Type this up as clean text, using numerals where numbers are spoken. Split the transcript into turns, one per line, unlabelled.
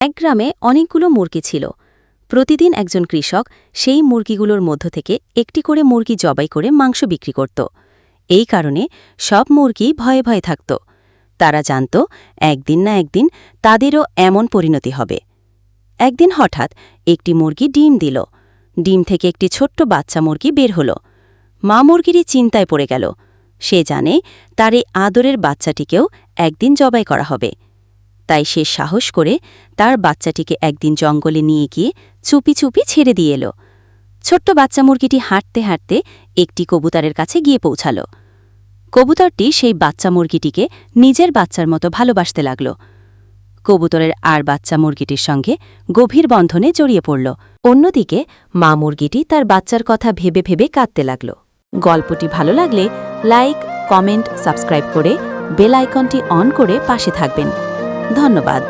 এক গ্রামে অনেকগুলো মুরগি ছিল। প্রতিদিন একজন কৃষক সেই মুরগিগুলোর মধ্য থেকে একটি করে মুরগি জবাই করে মাংস বিক্রি করত। এই কারণে সব মুরগি ভয়ে ভয়ে থাকত। তারা জানত একদিন না একদিন তাদেরও এমন পরিণতি হবে। একদিন হঠাৎ একটি মুরগি ডিম দিল। ডিম থেকে একটি ছোট্ট বাচ্চা মুরগি বের হল। মা মুরগিরই চিন্তায় পড়ে গেল। সে জানে তার এই আদরের বাচ্চাটিকেও একদিন জবাই করা হবে। তাই সে সাহস করে তার বাচ্চাটিকে একদিন জঙ্গলে নিয়ে গিয়ে চুপি চুপি ছেড়ে দিয়ে এলো। ছোট্ট বাচ্চা মুরগিটি হাঁটতে হাঁটতে একটি কবুতরের কাছে গিয়ে পৌঁছাল। কবুতরটি সেই বাচ্চা মুরগিটিকে নিজের বাচ্চার মতো ভালোবাসতে লাগল। কবুতরের আর বাচ্চা মুরগিটির সঙ্গে গভীর বন্ধনে জড়িয়ে পড়ল। অন্যদিকে মা মুরগিটি তার বাচ্চার কথা ভেবে ভেবে কাঁদতে লাগল। গল্পটি ভালো লাগলে লাইক, কমেন্ট, সাবস্ক্রাইব করে বেল আইকনটি অন করে পাশে থাকবেন। ধন্যবাদ।